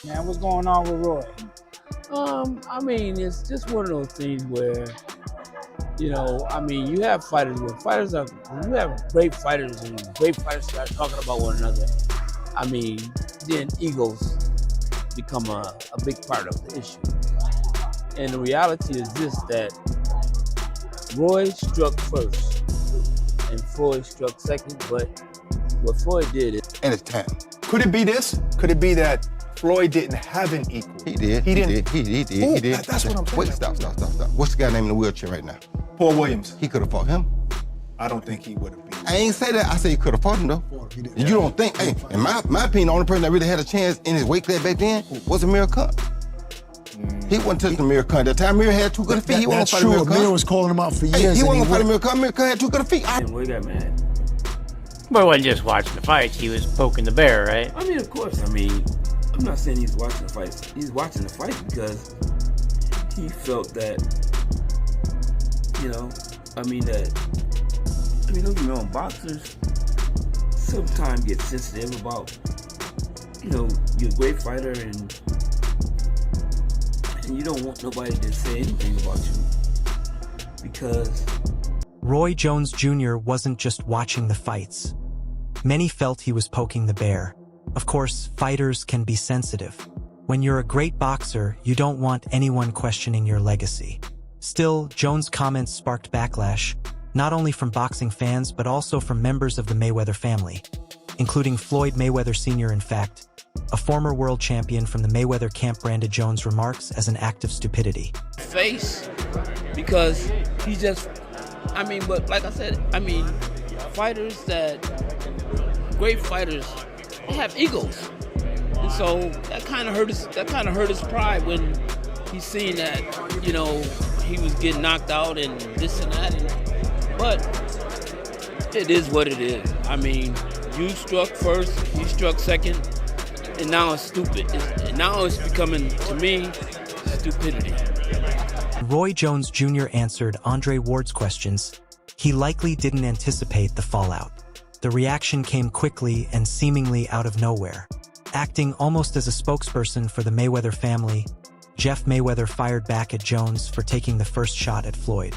Man, what's going on with Roy? I mean, it's just one of those things where, you have fighters where you have great fighters and great fighters start talking about one another. I mean, then egos become a big part of the issue. And the reality is this, that Roy struck first and Floyd struck second, but what Floyd did is... And it's time. Could it be this? Could it be that Floyd didn't have an equal? He did. He did. That's what I'm saying. Wait, stop. What's the guy name in the wheelchair right now? Paul Williams. He could have fought him. I don't think he would have been. I ain't say that. I say he could have fought him, though. And you don't think, hey, in my opinion, the only person that really had a chance in his weight class back then was Amir Khan. He wasn't touching Amir Khan. That time Amir had 2 good feet. He wasn't fighting Amir Khan. Amir was calling him out for years. He wasn't fighting Amir Khan. Amir Khan had 2 good feet. And Roy got mad. But he wasn't just watching the fights, he was poking the bear, right? I mean, of course. I'm not saying he's watching the fights. He's watching the fight because he felt that, don't get me wrong, boxers sometimes get sensitive about, you're a great fighter and you don't want nobody to say anything about you because... Roy Jones Jr. wasn't just watching the fights. Many felt he was poking the bear. Of course, fighters can be sensitive. When you're a great boxer, you don't want anyone questioning your legacy. Still, Jones' comments sparked backlash, not only from boxing fans but also from members of the Mayweather family, including Floyd Mayweather Sr. In fact, a former world champion from the Mayweather camp branded Jones' remarks as an act of stupidity. Face, because he just... but like I said, fighters great fighters, they have egos. And so that kind of hurt his pride when he's seen that, he was getting knocked out and this and that. But it is what it is. You struck first, he struck second, and now it's stupid. Now it's becoming, to me, stupidity. Roy Jones Jr. answered Andre Ward's questions. He likely didn't anticipate the fallout. The reaction came quickly and seemingly out of nowhere. Acting almost as a spokesperson for the Mayweather family, Jeff Mayweather fired back at Jones for taking the first shot at Floyd.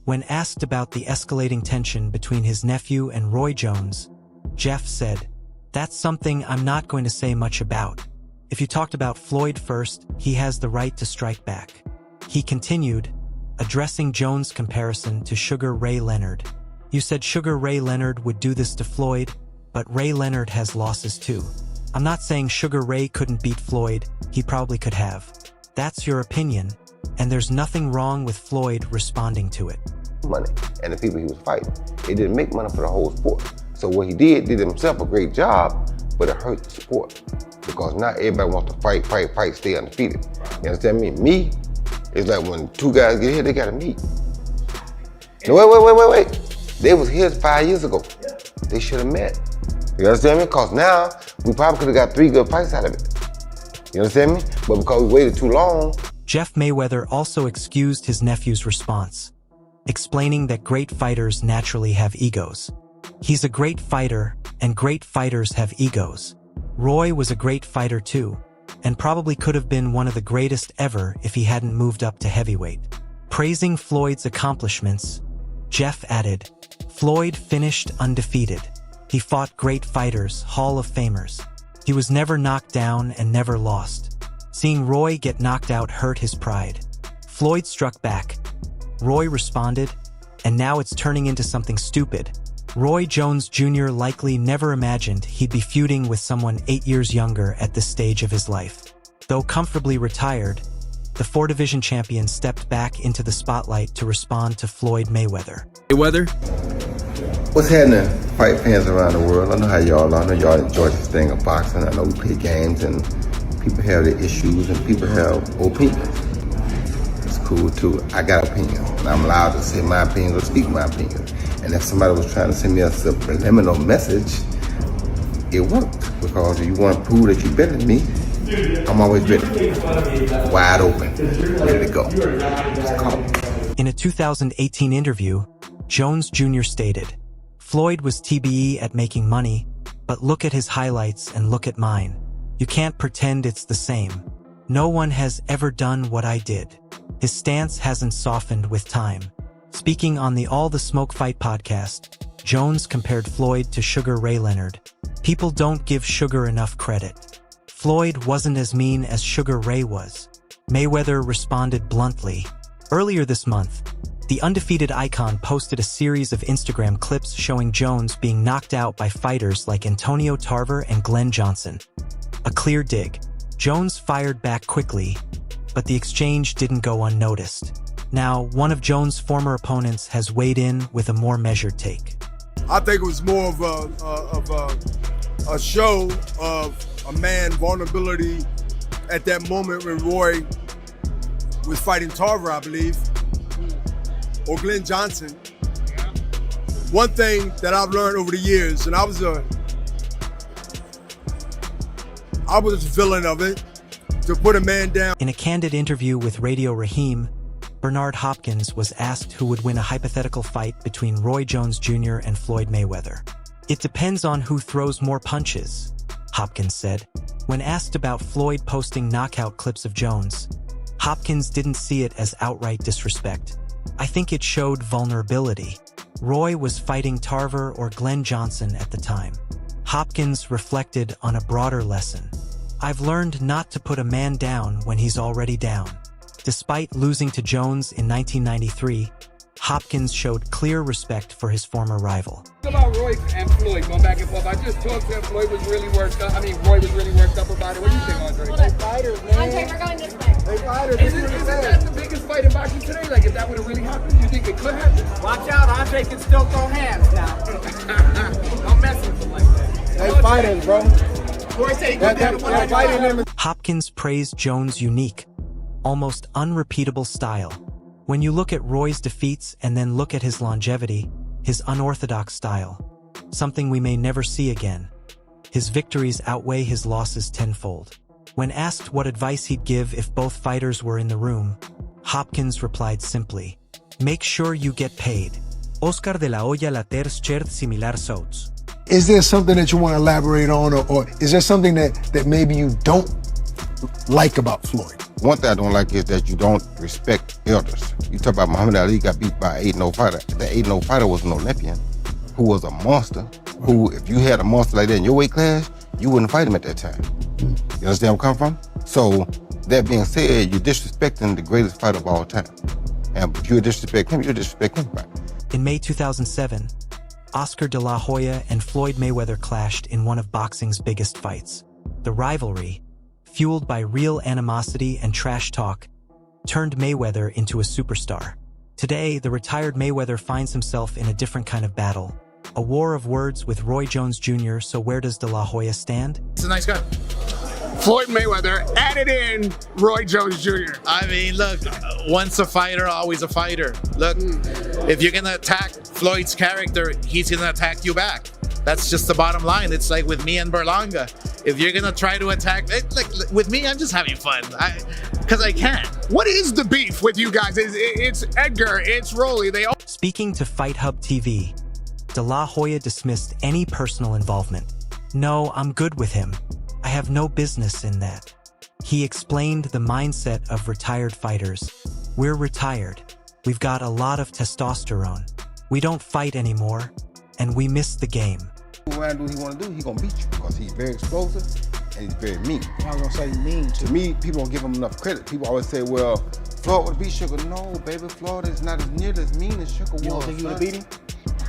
When asked about the escalating tension between his nephew and Roy Jones, Jeff said, "That's something I'm not going to say much about. If you talked about Floyd first, he has the right to strike back." He continued, addressing Jones' comparison to Sugar Ray Leonard. "You said Sugar Ray Leonard would do this to Floyd, but Ray Leonard has losses too. I'm not saying Sugar Ray couldn't beat Floyd, he probably could have. That's your opinion, and there's nothing wrong with Floyd responding to it." Money and the people he was fighting. He didn't make money for the whole sport. So what he did himself a great job, but it hurt the sport. Because now everybody wants to fight, stay undefeated. You understand me? Me, it's like when 2 guys get hit, they gotta meet. No, wait. They was here 5 years ago. They should have met. You understand me? Because now, we probably could have got 3 good fights out of it. You understand me? But because we waited too long. Jeff Mayweather also excused his nephew's response, explaining that great fighters naturally have egos. He's a great fighter, and great fighters have egos. Roy was a great fighter too, and probably could have been one of the greatest ever if he hadn't moved up to heavyweight. Praising Floyd's accomplishments, Jeff added, "Floyd finished undefeated. He fought great fighters, Hall of Famers. He was never knocked down and never lost. Seeing Roy get knocked out hurt his pride." Floyd struck back. Roy responded, and now it's turning into something stupid. Roy Jones Jr. likely never imagined he'd be feuding with someone 8 years younger at this stage of his life. Though comfortably retired, the 4-division champion stepped back into the spotlight to respond to Floyd Mayweather. Mayweather? What's happening, fight fans around the world? I know how y'all are. I know y'all enjoy this thing of boxing. I know we play games and people have their issues and people have opinions. It's cool too. I got opinions and I'm allowed to say my opinions or speak my opinions. And if somebody was trying to send me a subliminal message, it worked. Because if you want to prove that you're better than me, I'm always ready. Wide open, ready to go. Just call. In a 2018 interview, Jones Jr. stated, "Floyd was TBE at making money, but look at his highlights and look at mine. You can't pretend it's the same. No one has ever done what I did. His stance hasn't softened with time. Speaking on the All the Smoke Fight podcast, Jones compared Floyd to Sugar Ray Leonard. People don't give Sugar enough credit. Floyd wasn't as mean as Sugar Ray was. Mayweather responded bluntly. Earlier this month, the undefeated icon posted a series of Instagram clips showing Jones being knocked out by fighters like Antonio Tarver and Glenn Johnson. A clear dig. Jones fired back quickly, but the exchange didn't go unnoticed. Now, one of Jones' former opponents has weighed in with a more measured take. I think it was more of a show of a man vulnerability at that moment when Roy was fighting Tarver, I believe, or Glenn Johnson. One thing that I've learned over the years, and I was a villain of it, to put a man down. In a candid interview with Radio Raheem, Bernard Hopkins was asked who would win a hypothetical fight between Roy Jones Jr. and Floyd Mayweather. It depends on who throws more punches, Hopkins said. When asked about Floyd posting knockout clips of Jones, Hopkins didn't see it as outright disrespect. I think it showed vulnerability. Roy was fighting Tarver or Glenn Johnson at the time. Hopkins reflected on a broader lesson. I've learned not to put a man down when he's already down. Despite losing to Jones in 1993, Hopkins showed clear respect for his former rival. About Roy and Floyd going back and forth. I just talked to him. Floyd was really worked up. Roy was really worked up about it. What do you think, Andre? They fighters, man. Andre, we're going this way. They fighters. Isn't that the biggest fight in boxing today? Like, if that would have really happened, you think it could happen? Watch out, Andre can still throw hands now. Don't mess with him like that. They fighters, bro. Roy said he could fighting them. Hopkins praised Jones' unique, almost unrepeatable style. When you look at Roy's defeats and then look at his longevity, his unorthodox style, something we may never see again, his victories outweigh his losses tenfold. When asked what advice he'd give if both fighters were in the room, Hopkins replied simply, "Make sure you get paid." Oscar de la Hoya later shared similar thoughts. Is there something that you want to elaborate on, or is there something that maybe you don't like about Floyd? One thing I don't like is that you don't respect elders. You talk about Muhammad Ali got beat by an 8-0 fighter. That 8-0 fighter was an Olympian who was a monster, who, if you had a monster like that in your weight class, you wouldn't fight him at that time. You understand where I'm coming from? So, that being said, you're disrespecting the greatest fighter of all time. And if you disrespect him, you disrespect anybody. In May 2007, Oscar de la Hoya and Floyd Mayweather clashed in one of boxing's biggest fights. The rivalry, fueled by real animosity and trash talk, turned Mayweather into a superstar. Today, the retired Mayweather finds himself in a different kind of battle, a war of words with Roy Jones Jr. So where does de la Hoya stand? He's a nice guy. Floyd Mayweather added in Roy Jones Jr. I mean, look, once a fighter, always a fighter. Look, if you're gonna attack Floyd's character, he's gonna attack you back. That's just the bottom line. It's like with me and Berlanga. If you're gonna try to attack, like with me, I'm just having fun, because I can. What is the beef with you guys? It's Edgar, it's Rolly. They all. Speaking to Fight Hub TV, de la Hoya dismissed any personal involvement. "No, I'm good with him. I have no business in that." He explained the mindset of retired fighters. "We're retired. We've got a lot of testosterone. We don't fight anymore, and we miss the game." Around do what he want to do, he gonna beat you because he's very explosive and he's very mean. I was gonna say mean To me, people don't give him enough credit. People always say, "Well, Floyd would beat Sugar." No, baby, Floyd is not as nearly as mean as Sugar was. You don't think he would beat him?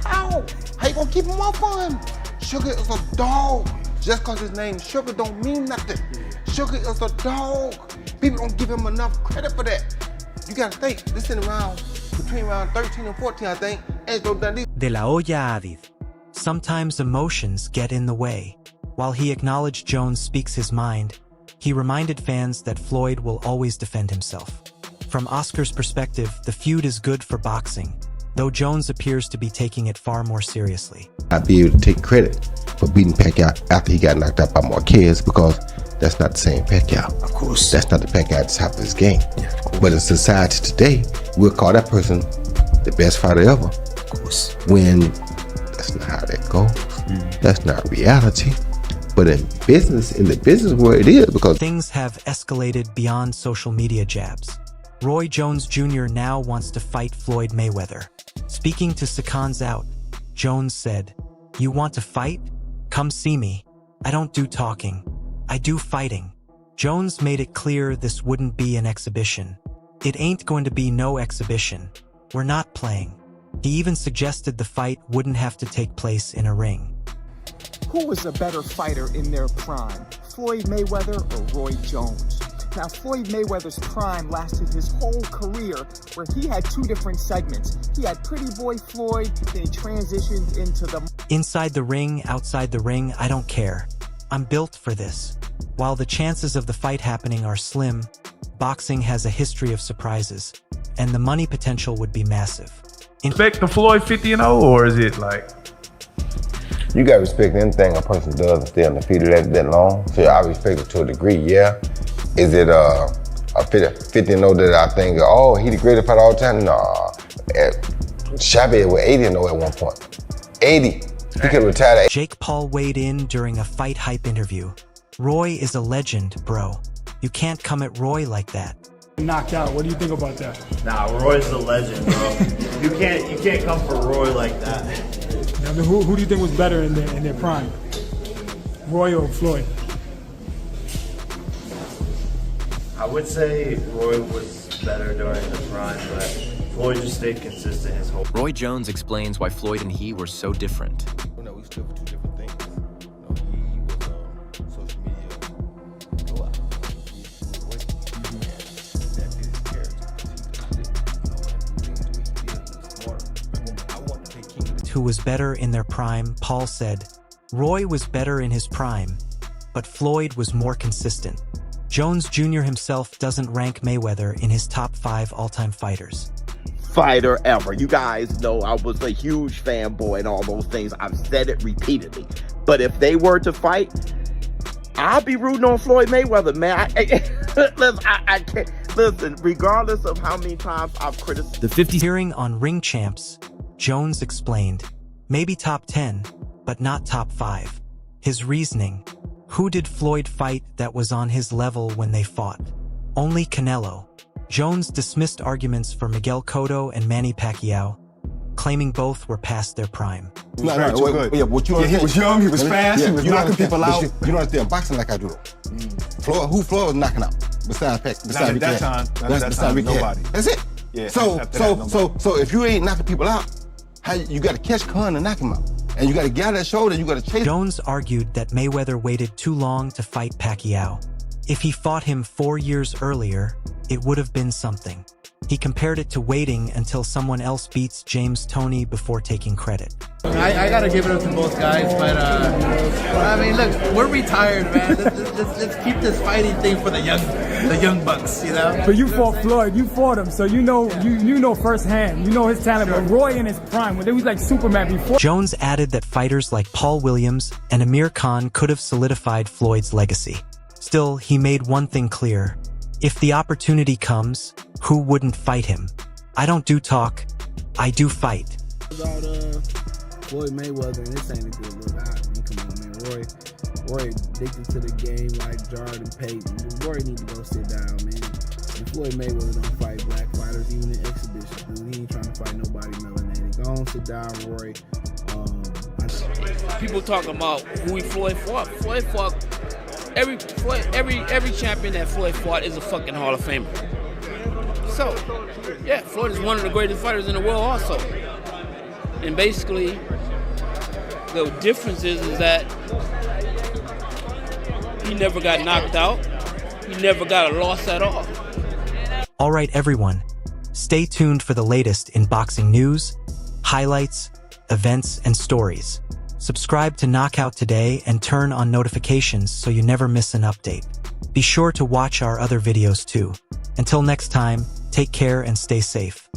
How? How you gonna keep him off on him? Sugar is a dog. Just because his name Sugar don't mean nothing. Sugar is a dog. People don't give him enough credit for that. You gotta think, this in around between round 13 and 14, I think. De la Hoya added, "Sometimes emotions get in the way." While he acknowledged Jones speaks his mind, he reminded fans that Floyd will always defend himself. From Oscar's perspective, the feud is good for boxing, though Jones appears to be taking it far more seriously. I'd be able to take credit for beating Pacquiao after he got knocked out by Marquez because that's not the same Pacquiao. Of course. That's not the Pacquiao at the top of his game. Yeah, but in society today, we'll call that person the best fighter ever. Of course. When that's not how that goes. That's not reality. But in the business world, it is because Things have escalated beyond social media jabs. Roy Jones Jr. now wants to fight Floyd Mayweather. Speaking to Seconds Out, Jones said, "You want to fight? Come see me. I don't do talking. I do fighting." Jones made it clear this wouldn't be an exhibition. "It ain't going to be no exhibition. We're not playing." He even suggested the fight wouldn't have to take place in a ring. Who was a better fighter in their prime, Floyd Mayweather or Roy Jones? Now, Floyd Mayweather's prime lasted his whole career, where he had two different segments. He had Pretty Boy Floyd, then he transitioned into the... Inside the ring, outside the ring, I don't care. I'm built for this. While the chances of the fight happening are slim, boxing has a history of surprises, and the money potential would be massive. Respect the Floyd 50-0, or is it like... you gotta respect anything a person does and stay undefeated that long. So I respect it to a degree, yeah. Is it a 50-0 that I think, oh, he the greatest fighter all the time? Nah. Chavez was 80-0 at one point. 80. He could retire at Jake Paul weighed in during a Fight Hype interview. "Roy is a legend, bro. You can't come at Roy like that." Knocked out. What do you think about that? Nah, Roy's a legend, bro. you can't come for Roy like that. Now, who do you think was better in their prime? Roy or Floyd? I would say Roy was better during the prime, but Floyd just stayed consistent his whole. Roy Jones explains why Floyd and he were so different. No, we stood for two different things. He was social media go out. That is his character. Who was better in their prime? Paul said, "Roy was better in his prime, but Floyd was more consistent." Jones Jr. himself doesn't rank Mayweather in his top 5 all-time fighters. Fighter ever. You guys know I was a huge fanboy and all those things. I've said it repeatedly. But if they were to fight, I'll be rooting on Floyd Mayweather, man. I can't. Listen, regardless of how many times I've criticized. The 50 hearing on Ring Champs, Jones explained, maybe top 10, but not top 5. His reasoning: who did Floyd fight that was on his level when they fought? Only Canelo. Jones dismissed arguments for Miguel Cotto and Manny Pacquiao, claiming both were past their prime. No, yeah, what you he was young, he was fast, he was knocking people out. You don't understand boxing like I do. Floyd was knocking out? Besides that time, nobody. That's it. Yeah, so if you ain't knocking people out, how you got to catch Khan and knock him out, and you got to get out that shoulder, you got to chase. Jones argued that Mayweather waited too long to fight Pacquiao. If he fought him 4 years earlier, it would have been something. He compared it to waiting until someone else beats James Toney before taking credit. I gotta give it up to both guys, but I mean, look, we're retired, man. Let's keep this fighting thing for the young bucks, you know. But you fought Floyd, you fought him, so you know firsthand, you know his talent. But Roy in his prime, when he was like Superman before. Jones added that fighters like Paul Williams and Amir Khan could have solidified Floyd's legacy. Still, he made one thing clear: if the opportunity comes, who wouldn't fight him? I don't do talk, I do fight. About Floyd Mayweather, and this ain't a good look. I mean, come on, man. Roy addicted to the game like Jordan Payton. Roy need to go sit down, man. And Floyd Mayweather don't fight black fighters, even in exhibitions, dude. He ain't trying to fight nobody melanated. Go on, sit down, Roy. People talking about who Floyd fought. Floyd fought. Every champion that Floyd fought is a fucking Hall of Famer. So, yeah, Floyd is one of the greatest fighters in the world also. And basically, the difference is that he never got knocked out. He never got a loss at all. All right, everyone, stay tuned for the latest in boxing news, highlights, events, and stories. Subscribe to Knockout today and turn on notifications so you never miss an update. Be sure to watch our other videos too. Until next time, take care and stay safe.